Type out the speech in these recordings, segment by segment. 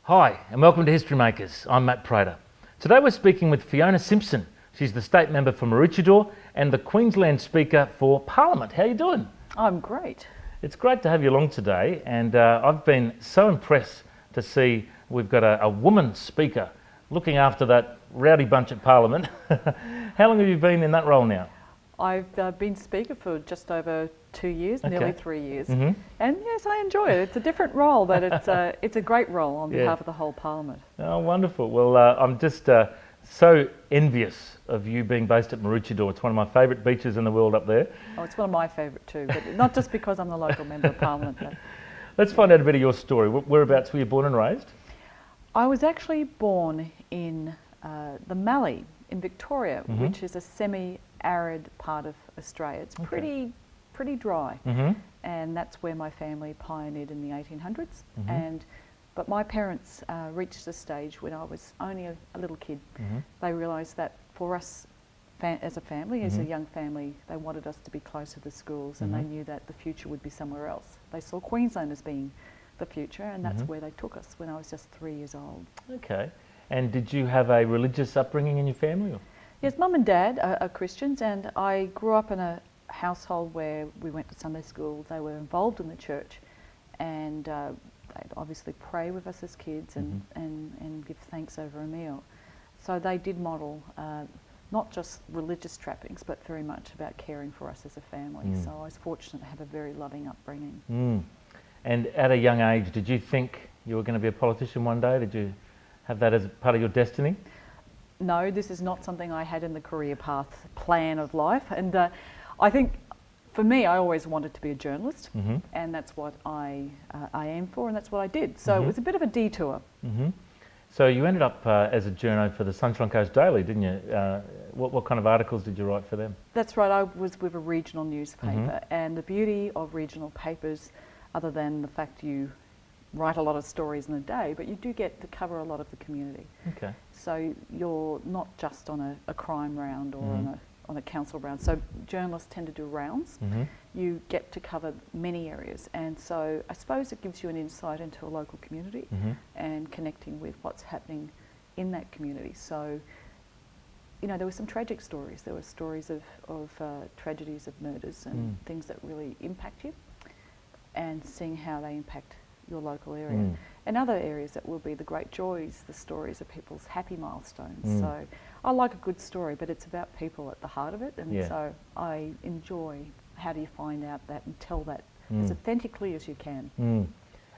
Hi, and welcome to Historymakers. I'm Matt Prater. Today we're speaking with Fiona Simpson. She's the state member for Maroochydore and the Queensland Speaker for Parliament. How are you doing? I'm great. It's great to have you along today, and I've been so impressed to see we've got a woman speaker looking after that rowdy bunch at Parliament. How long have you been in that role now? I've been Speaker for just over 2 years, nearly 3 years. Mm-hmm. And yes, I enjoy it. It's a different role, but it's a great role on behalf of the whole Parliament. Oh, wonderful. Well, I'm just so envious of you being based at Maroochydore. It's one of my favourite beaches in the world up there. Oh, it's one of my favourite too, but not just because I'm the local Member of Parliament. But Let's find out a bit of your story. Whereabouts were you born and raised? I was actually born in the Mallee in Victoria, which is a semi-arid part of Australia. It's pretty dry, and that's where my family pioneered in the 1800s. But my parents reached a stage when I was only a little kid. They realised that for us as a family, as a young family, they wanted us to be closer to schools, and they knew that the future would be somewhere else. They saw Queensland as being the future, and that's where they took us when I was just 3 years old. Okay. And did you have a religious upbringing in your family? Or? Yes, Mum and Dad are Christians, and I grew up in a household where we went to Sunday school. They were involved in the church, and they'd obviously pray with us as kids and give thanks over a meal. So they did model not just religious trappings, but very much about caring for us as a family. So I was fortunate to have a very loving upbringing. And at a young age, did you think you were going to be a politician one day? Did you have that as part of your destiny? No, this is not something I had in the career path plan of life. And I think for me, I always wanted to be a journalist, and that's what I aim for, and that's what I did. So it was a bit of a detour. So you ended up as a journo for the Sunshine Coast Daily, didn't you? What kind of articles did you write for them? That's right. I was with a regional newspaper, and the beauty of regional papers, other than the fact you write a lot of stories in a day, but you do get to cover a lot of the community. Okay. So you're not just on a crime round or on a council round. So journalists tend to do rounds. You get to cover many areas, and so I suppose it gives you an insight into a local community and connecting with what's happening in that community. So, you know, there were some tragic stories. There were stories of tragedies of murders and things that really impact you, and seeing how they impact your local area. And other areas that will be the great joys, the stories of people's happy milestones. So I like a good story, but it's about people at the heart of it, and so I enjoy how do you find out that and tell that as authentically as you can.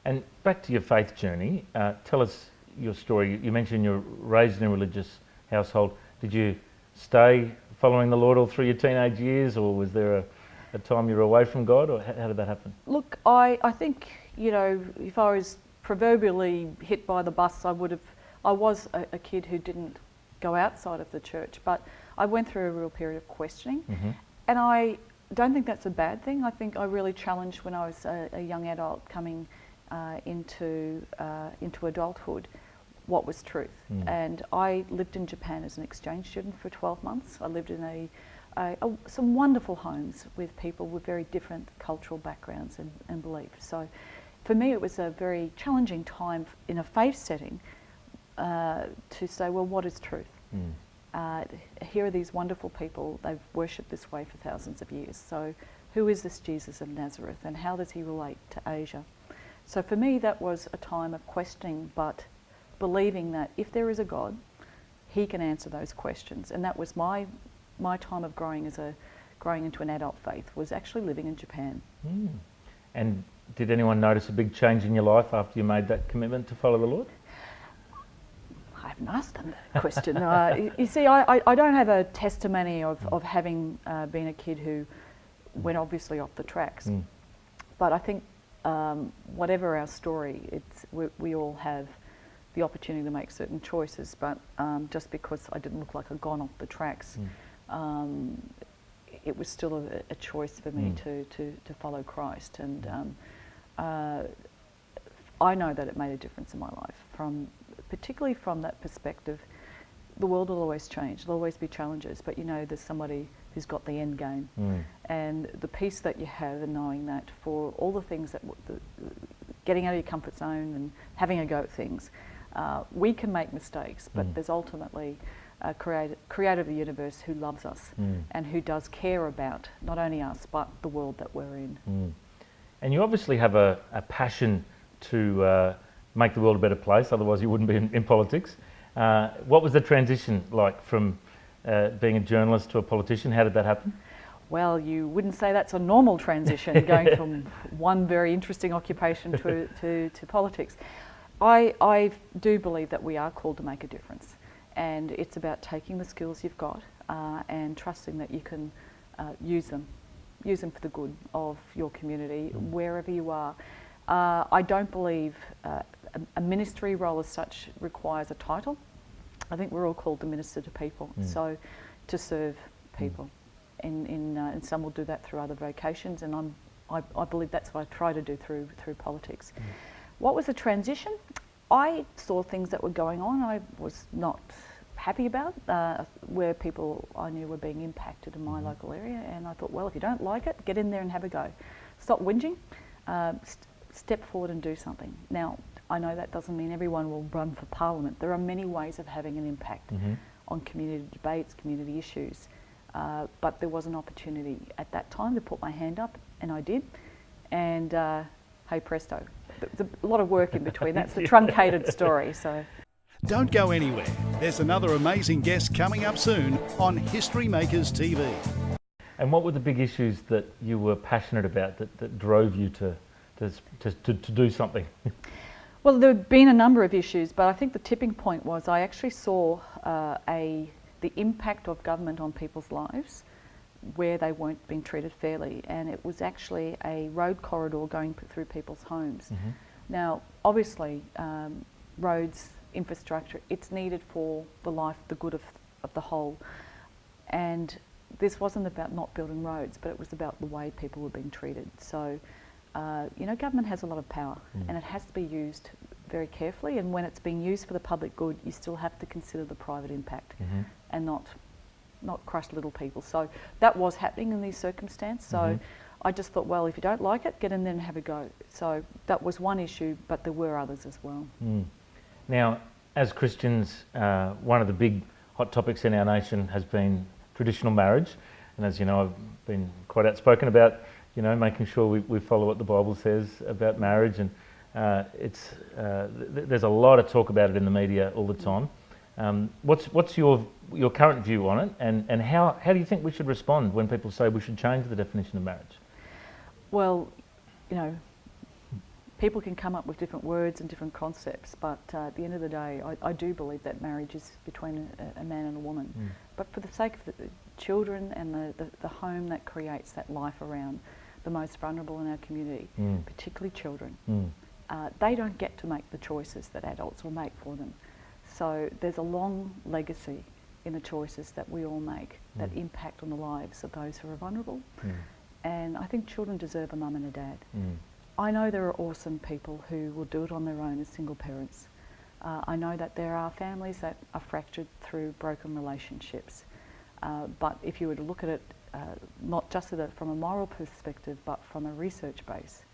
And back to your faith journey, tell us your story. You mentioned you're raised in a religious household. Did you stay following the Lord all through your teenage years, or was there a time you were away from God, or how did that happen? Look, I think, you know, if I was proverbially hit by the bus, I was a kid who didn't go outside of the church, but I went through a real period of questioning, and I don't think that's a bad thing. I think I really challenged when I was a young adult coming into adulthood what was truth. And I lived in Japan as an exchange student for 12 months. I lived in some wonderful homes with people with very different cultural backgrounds and beliefs. So for me, it was a very challenging time in a faith setting to say, well, what is truth? Here are these wonderful people. They've worshipped this way for thousands of years. So who is this Jesus of Nazareth, and how does he relate to Asia? So for me, that was a time of questioning, but believing that if there is a God, he can answer those questions. And that was my time of growing into an adult faith, was actually living in Japan. And did anyone notice a big change in your life after you made that commitment to follow the Lord? I haven't asked them that question. You see, I don't have a testimony of having been a kid who went obviously off the tracks. But I think whatever our story, we all have the opportunity to make certain choices, but just because I didn't look like I'd gone off the tracks, it was still a choice for me to follow Christ. And I know that it made a difference in my life, particularly from that perspective. The world will always change, there'll always be challenges, but you know there's somebody who's got the end game. And the peace that you have in knowing that for all the things that, getting out of your comfort zone and having a go at things, We can make mistakes, but there's ultimately a creator of the universe who loves us and who does care about not only us, but the world that we're in. And you obviously have a passion to make the world a better place, otherwise you wouldn't be in politics. What was the transition like from being a journalist to a politician? How did that happen? Well, you wouldn't say that's a normal transition, going from one very interesting occupation to politics. I do believe that we are called to make a difference, and it's about taking the skills you've got and trusting that you can use them for the good of your community, wherever you are. I don't believe a ministry role as such requires a title. I think we're all called to minister to people, so to serve people. And some will do that through other vocations, and I believe that's what I try to do through politics. What was the transition? I saw things that were going on I was not happy about, where people I knew were being impacted in my local area, and I thought, well, if you don't like it, get in there and have a go. Stop whinging, step forward and do something. Now, I know that doesn't mean everyone will run for Parliament. There are many ways of having an impact on community debates, community issues. But there was an opportunity at that time to put my hand up, and I did. And hey presto, there's a lot of work in between. That's the truncated story. So, don't go anywhere. There's another amazing guest coming up soon on Historymakers TV. And what were the big issues that you were passionate about that drove you to do something? Well, there had been a number of issues, but I think the tipping point was I actually saw the impact of government on people's lives where they weren't being treated fairly, and it was actually a road corridor going through people's homes. Now, obviously, roads, infrastructure, it's needed for the good of the whole, and this wasn't about not building roads, but it was about the way people were being treated. So, government has a lot of power, and it has to be used very carefully, and when it's being used for the public good, you still have to consider the private impact and not crush little people. So that was happening in these circumstances. So I just thought, well, if you don't like it, get in there and have a go. So that was one issue, but there were others as well. Now, as Christians, one of the big hot topics in our nation has been traditional marriage, and as you know, I've been quite outspoken about making sure we follow what the Bible says about marriage, and there's a lot of talk about it in the media all the time. What's your current view on it, and how do you think we should respond when people say we should change the definition of marriage? Well, people can come up with different words and different concepts, but at the end of the day, I do believe that marriage is between a man and a woman. But for the sake of the children and the home that creates that life around the most vulnerable in our community, particularly children, they don't get to make the choices that adults will make for them. So there's a long legacy in the choices that we all make that impact on the lives of those who are vulnerable. And I think children deserve a mum and a dad. I know there are awesome people who will do it on their own as single parents. I know that there are families that are fractured through broken relationships. But if you were to look at it, not just from a moral perspective, but from a research base,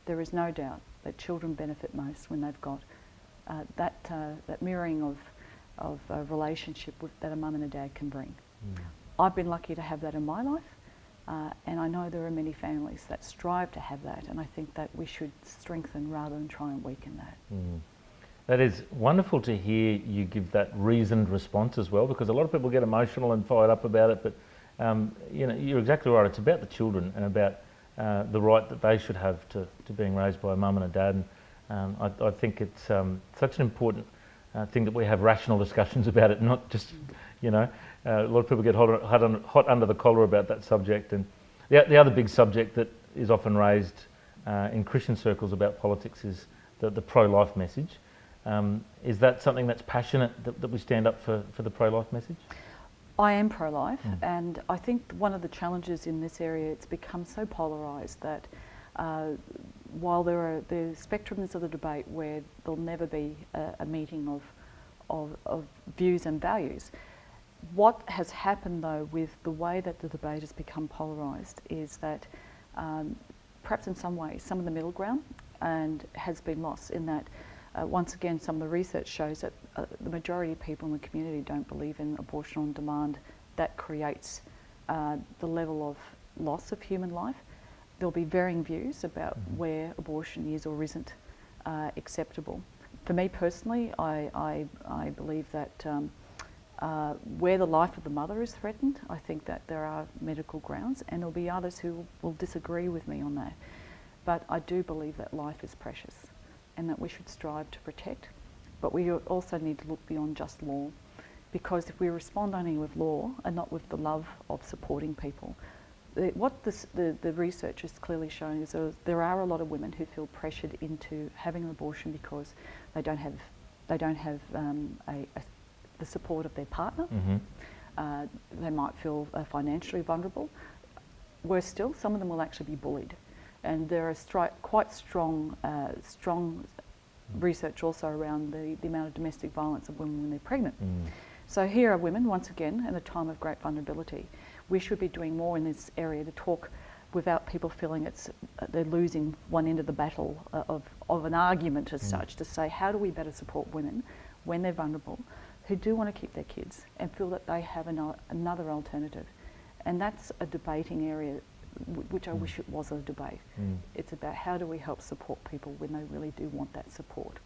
there is no doubt that children benefit most when they've got that mirroring of a relationship that a mum and a dad can bring. I've been lucky to have that in my life, and I know there are many families that strive to have that, and I think that we should strengthen rather than try and weaken that. That is wonderful to hear you give that reasoned response as well, because a lot of people get emotional and fired up about it, but you're exactly right. It's about the children and about the right that they should have to being raised by a mum and a dad. And I think it's such an important thing that we have rational discussions about it, not just, a lot of people get hot under the collar about that subject. And the other big subject that is often raised in Christian circles about politics is the pro-life message. Is that something that's passionate, that we stand up for the pro-life message? I am pro-life, and I think one of the challenges in this area, it's become so polarised that while there are the spectrums of the debate where there'll never be a meeting of views and values, what has happened though with the way that the debate has become polarised is that perhaps in some ways some of the middle ground has been lost, in that once again, some of the research shows that the majority of people in the community don't believe in abortion on demand. That creates the level of loss of human life. There'll be varying views about where abortion is or isn't acceptable. For me personally, I believe that where the life of the mother is threatened, I think that there are medical grounds, and there'll be others who will disagree with me on that. But I do believe that life is precious and that we should strive to protect, but we also need to look beyond just law, because if we respond only with law and not with the love of supporting people, what the research has clearly shown is there are a lot of women who feel pressured into having an abortion because they don't have the support of their partner. They might feel financially vulnerable. Worse still, some of them will actually be bullied. And there are quite strong research also around the amount of domestic violence of women when they're pregnant. So here are women, once again, in a time of great vulnerability. We should be doing more in this area to talk without people feeling they're losing one end of the battle of an argument as such, to say how do we better support women when they're vulnerable, who do want to keep their kids and feel that they have another alternative. And that's a debating area, which I wish it was a debate. It's about how do we help support people when they really do want that support.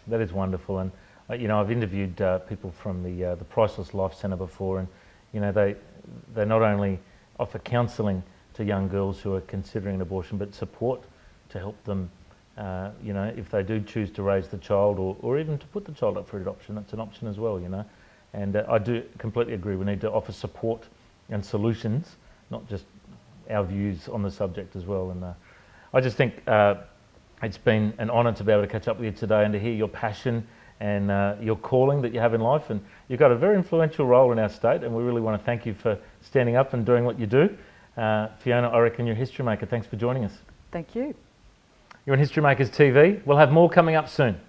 That is wonderful. And you know, I've interviewed people from the Priceless Life Centre before, and you know, they not only offer counselling to young girls who are considering an abortion, but support to help them, you know, if they do choose to raise the child, or even to put the child up for adoption. That's an option as well, you know. And I do completely agree, we need to offer support and solutions, not just our views on the subject as well. And I just think it's been an honour to be able to catch up with you today and to hear your passion and your calling that you have in life. And you've got a very influential role in our state, and we really want to thank you for standing up and doing what you do. Fiona, I reckon you're a history maker. Thanks for joining us. Thank you. You're on Historymakers TV. We'll have more coming up soon.